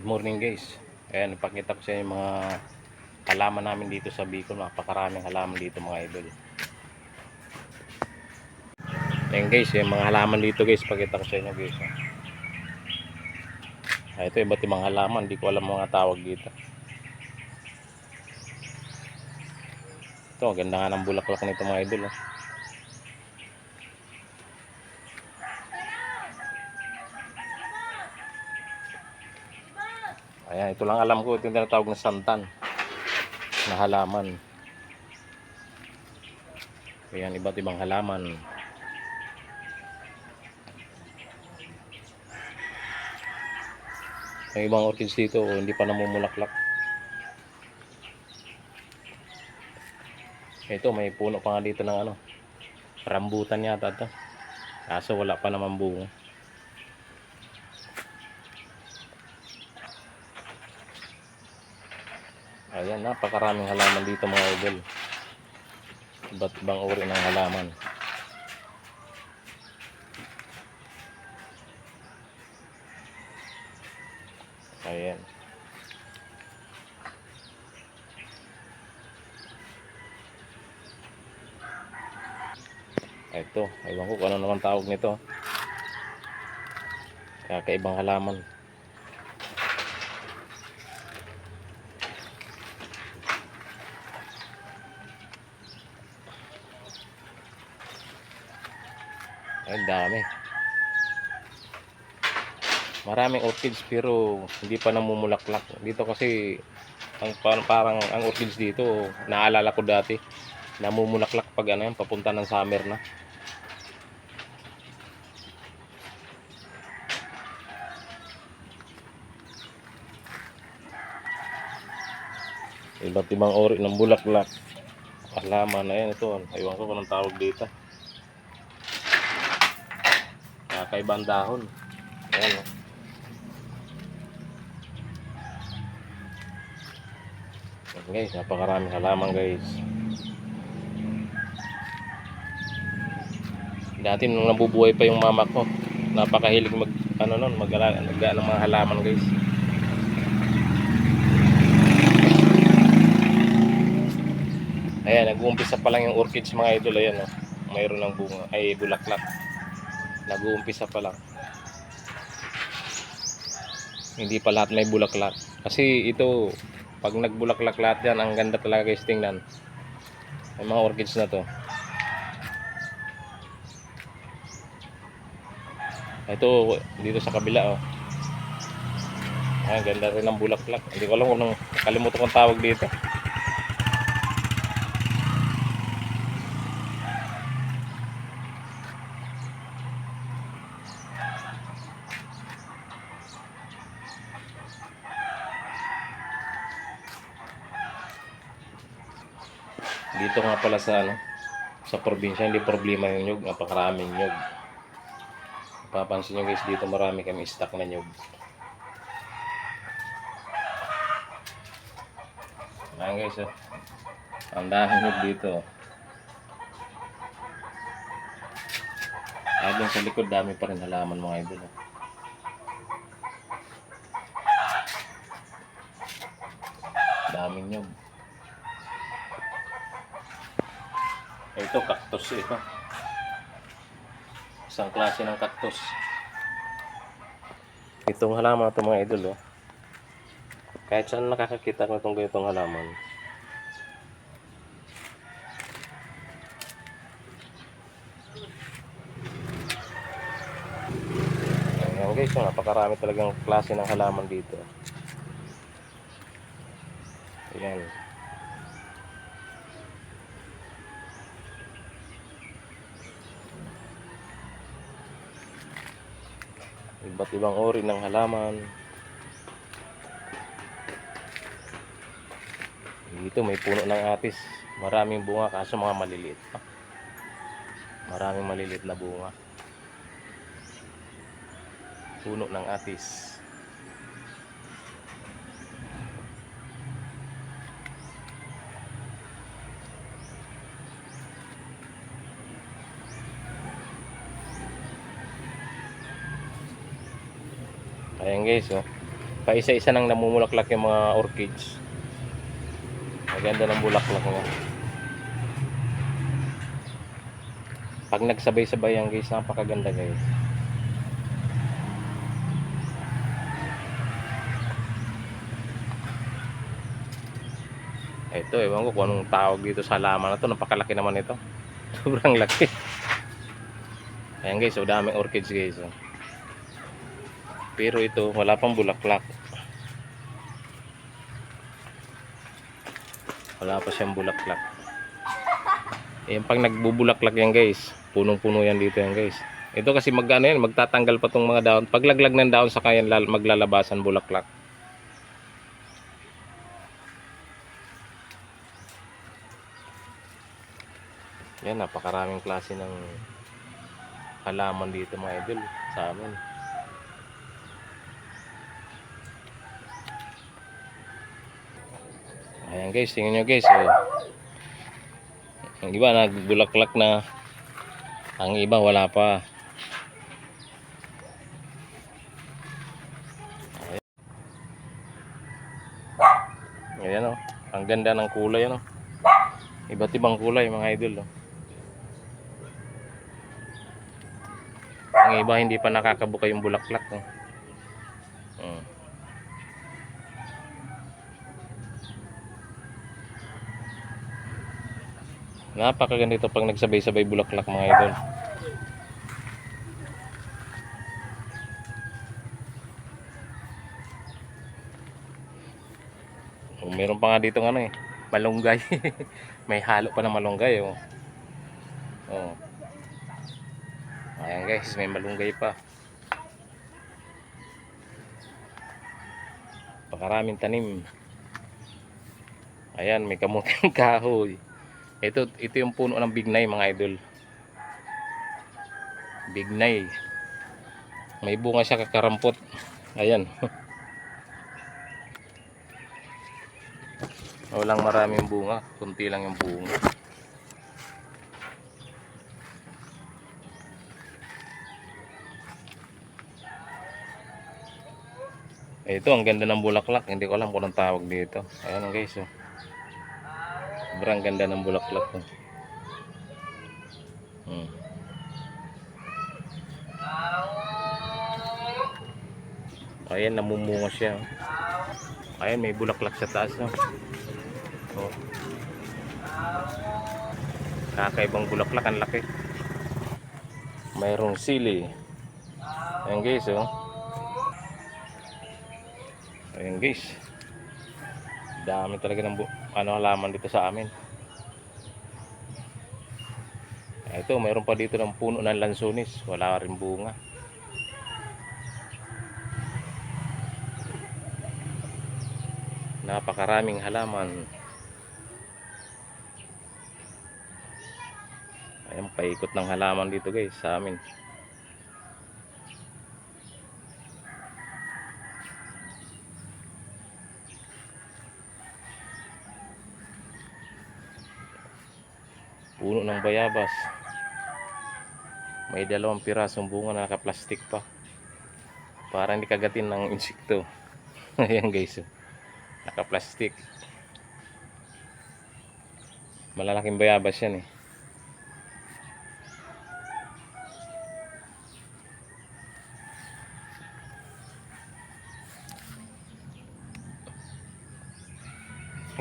Good morning guys. Ayan, ipakita ko sa inyo yung mga halaman namin dito sa Bicol. Napakaraming halaman dito mga idol. Ayan guys, yung mga halaman dito guys, pakita ko sa inyo guys. Ito iba't ibang halaman, hindi ko alam mga tawag dito. Ito, ganda nga ng bulaklak nito mga idol. Ayan, ito lang alam ko, ito yung tinatawag na santan na halaman. Ayan, iba't ibang halaman. Ang ibang orchids dito hindi pa namumulaklak. Ito, may puno pa nga dito ng ano, rambutan yata ito. Kaso wala pa naman bunga. Ayan, napakaraming halaman dito mga idol. Iba't ibang uri ng halaman. Ayan. Ito, ewan ko kung ano naman tawag nito. Kakaibang halaman. Ay, dami. Maraming orchids pero hindi pa namumulaklak. Dito kasi parang ang orchids dito, naalala ko dati, namumulaklak pag ano yan, papunta ng summer na. Iba't ibang uri ng bulaklak. Halaman na yan, ito. Ewan ko kung anong tawag dito. Kakaibang dahon. Ayan o. Guys, napakaraming halaman guys. Dati nung nabubuhay pa yung mama ko, napakahilig mag-alaga ng mga halaman guys. Ayan, nag-uumpisa pa lang yung orchids mga idol. Ayan o, mayroon ng bunga, ay bulaklak. Nag-uumpisa pa lang. Hindi pa lahat may bulaklak. Kasi ito, pag nagbulaklak lahat yan, ang ganda talaga guys tingnan. Yung mga orchids na to. Ito, dito sa kabila oh. Ayan, ganda rin ng bulaklak. Hindi ko alam kung anong, kalimutan kong tawag dito. Dito nga pala sa sa probinsya, hindi problema yung nyug, napakaraming nyug. Papansin nyo guys, dito marami kami stock na nyug. Ayan guys, ang dahil nyug dito. Doon sa likod, dami pa rin halaman mga idol. Daming nyug. Ito, cactus ito. Isang klase ng cactus. Itong halaman ito mga idol kahit saan nakakakita ko itong ganitong halaman. Ayan guys, napakarami talagang klase ng halaman dito. Ayan. Iba't ibang uri ng halaman. Dito may puno ng atis. Maraming bunga kaso mga maliliit pa. Maraming maliliit na bunga. Puno ng atis. Ayan guys Paisa-isa nang namumulaklak yung mga orchids. Maganda ng bulaklak niya. Pag nagsabay-sabay yan guys, napakaganda guys. Ito, ewan ko kung anong tawag dito sa halaman na to. Napakalaki naman ito. Sobrang laki. Ayan guys, so daming orchids guys. Oh. Pero ito, wala pang bulaklak. Wala pa siyang bulaklak. Ayan, pag nagbubulaklak yan guys, punong-puno yan dito yan guys. Ito kasi magtatanggal pa tong mga daon. Paglaglag ng daon sa kanya maglalabasan bulaklak. Yan, napakaraming klase ng halaman dito mga idol sa amin. Ayan guys, tingnan nyo guys. Oh. Ang iba nagbulaklak na, ang iba wala pa. Ayan, oh. Ang ganda ng kulay, ano. Iba't ibang kulay mga idol. Oh. Ang iba hindi pa nakakabuka yung bulaklak. Oh. Napakaganda ito pag nagsabay-sabay bulaklak mga idol. Meron pa nga dito ano malunggay. May halo pa na malunggay oh. Oh. Ayan guys, may malunggay pa. Pakaraming tanim. Ayan, may kamuting kahoy. Ito yung puno ng bignay mga idol. Bignay. May bunga siya kakarampot. Ayan. Walang maraming bunga, kunti lang yung bunga. Ito, ang ganda ng bulaklak. Hindi ko alam kung anong tawag dito. Ayan guys. Oh. Sobrang ganda ng bulaklak. Oh. Ayan, namumunga siya. Ayan, may bulaklak sa taas. No? Oh. Kakaibang bulaklak, ang laki. Mayroong sili. Ayan guys, oh. Ayan guys. Dami talaga ng halaman dito sa amin. Ito, mayroon pa dito ng puno ng lansones. Wala rin bunga. Napakaraming halaman. Ayan, paikot ng halaman dito guys sa amin. Puno ng bayabas. May 2 pirasong bunga na naka-plastic pa. Para hindi kagatin ng insekto. Ayan guys. Naka-plastic. Malalaking bayabas yan eh.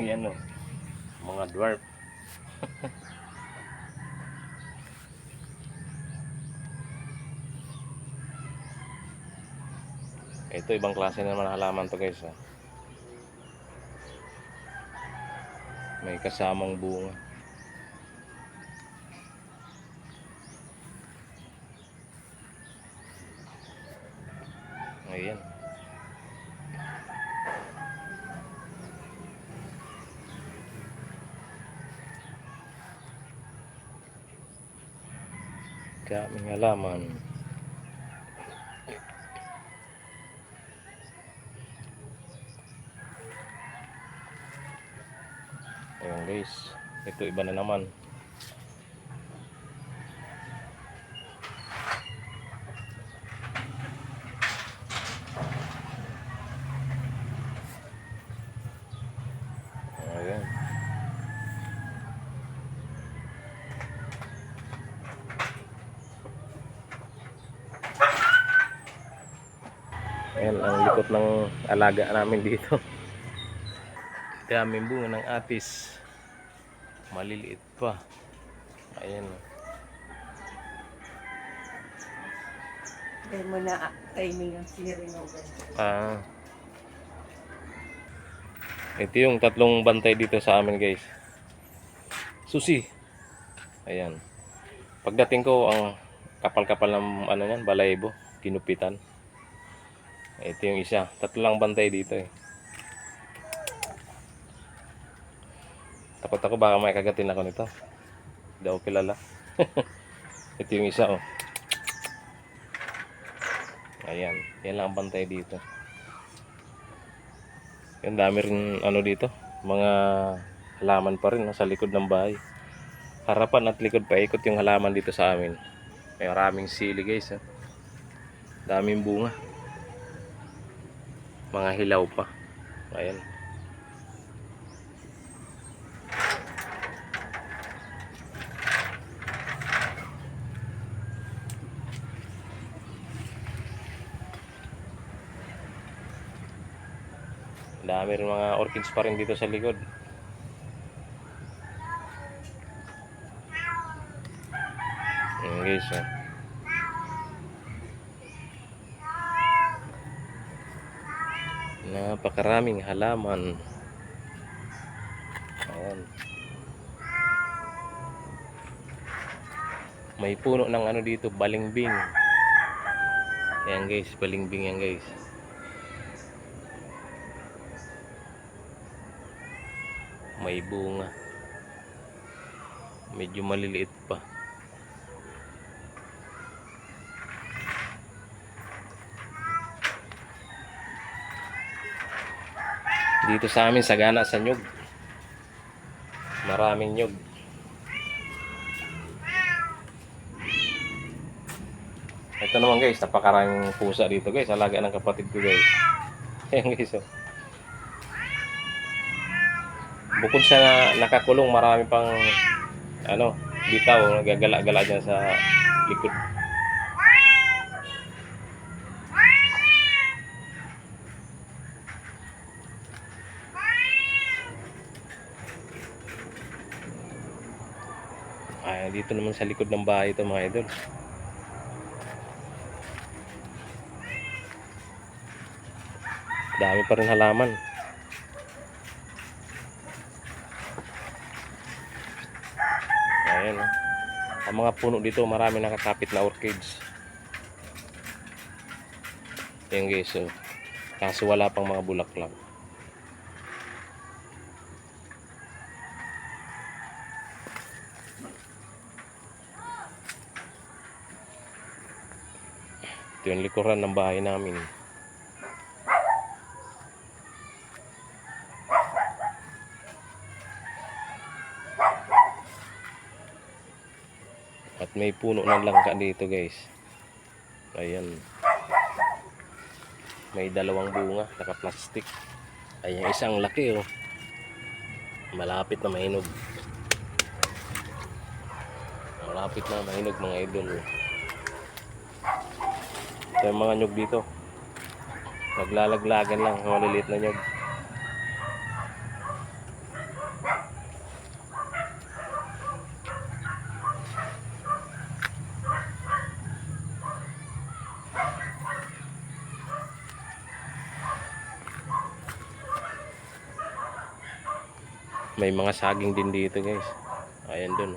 Ayan o. Mga dwarf. Ito, ibang klase naman ng halaman to guys. Oh. May kasamang bunga. Ayan. Daming halaman. Ayan guys, ito iba na naman. Ayan ang likot ng alaga namin dito. Daming bunga ng atis. Maliliit pa. Ayan. Kaya mo na timing ang clearing of them. Ito yung tatlong bantay dito sa amin guys. Susi. Ayan. Pagdating ko ang kapal-kapal ng ano yan, balaybo, kinupitan. Ito yung isa. Tatlo lang bantay dito eh. Takot ako baka may kagatin ako nito. Hindi ako kilala. Ito yung isa oh. Ayan. Yan lang ang bantay dito. Yung dami rin ano dito. Mga halaman pa rin no, sa likod ng bahay. Harapan at likod pa ikot yung halaman dito sa amin. May maraming sili guys. Daming bunga. Mga hilaw pa. Ayan. Dami rin mga orchids pa rin dito sa likod. Ayan guys. Napakaraming halaman. Ayan. May puno ng ano dito, balimbing. Ayan guys, balimbing yan guys. May bunga. Medyo maliliit pa. Dito sa amin sagana sa nyug. Maraming nyug. Ito naman guys, napakaraming pusa dito guys. Alaga ng kapatid ko guys. Ayan guys oh. Bukod sa nakakulong, marami pang ano, bitaw, nagagala-gala dyan sa likod. Ay, dito naman sa likod ng bahay ito mga idol. Dami pa rin halaman. Ayan oh. Ang mga puno dito, marami nakakapit na orchids. Ayan guys oh. Kaso wala pang mga bulaklak. Ito yung likuran ng bahay namin. At may puno ng langka dito guys. Ayan. May dalawang bunga, naka-plastic. Ayan, isang laki oh. Malapit na mahinog. Malapit na mahinog mga idol. Ito yung mga nyug dito. Naglalaglagan lang, maliliit na nyug. May mga saging din dito guys. Ayan dun.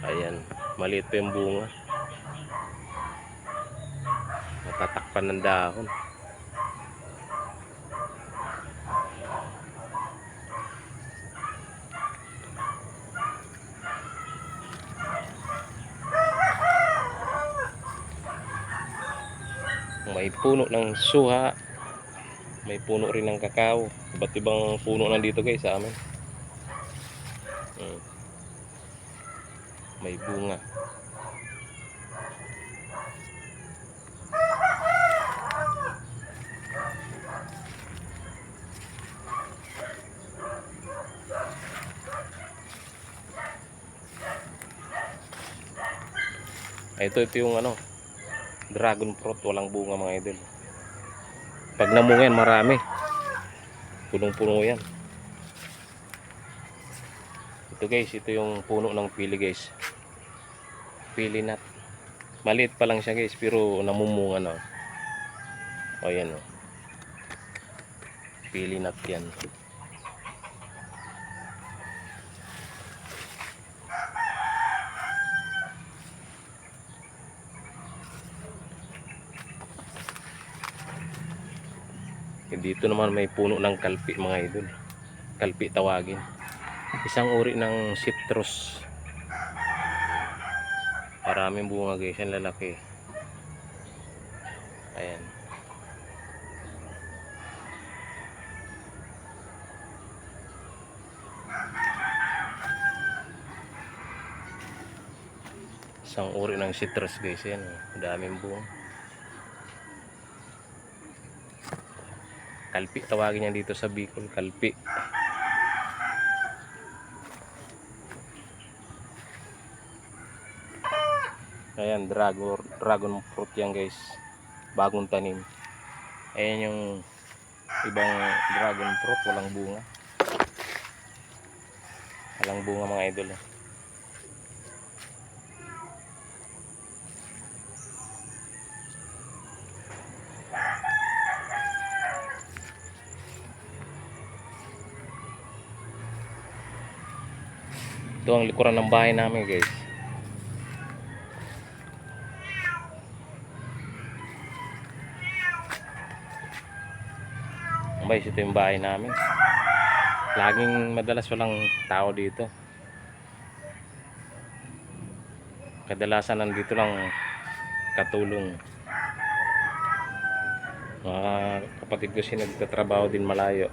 Ayan. Maliit pa yung bunga. Natatakpan ng dahon. May puno ng suha. May puno rin ng kakao. Iba't ibang puno nandito guys sa amin. May bunga. Ito yung ano, Dragon fruit, walang bunga mga idol. Pag namunga yan, marami. Punong-puno yan. Ito guys, ito yung puno ng pili guys. Pili nut. Maliit pa lang siya guys, pero namumunga na. O yan o. Pili nut yan. Dito naman may puno ng kalpi mga idol. Kalpi tawagin. Isang uri ng citrus. Maraming bunga guys, ang lalaki. Ayan. Isang uri ng citrus guys, yan. Daming bunga. Kalpi tawagin niya dito sa Bicol, kalpi. Ayan, dragon fruit yan guys. Bagong tanim. Ayan yung ibang dragon fruit, walang bunga. Walang bunga mga idol. Ito ang likuran ng bahay namin guys. Guys, ito yung bahay namin. Laging madalas walang tao dito. Kadalasan nandito lang katulong. Mga kapatid ko si nagtatrabaho din malayo.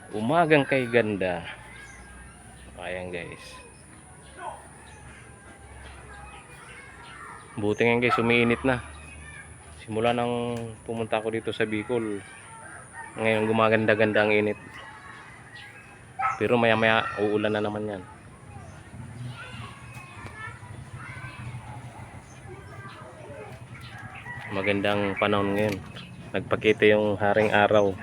Umagang kay ganda. Ayan guys. Buti nga guys, umiinit na. Simula nang pumunta ako dito sa Bicol, ngayon gumaganda-ganda ang init. Pero maya-maya uulan na naman yan. Magandang panahon ngayon. Nagpakita yung haring araw.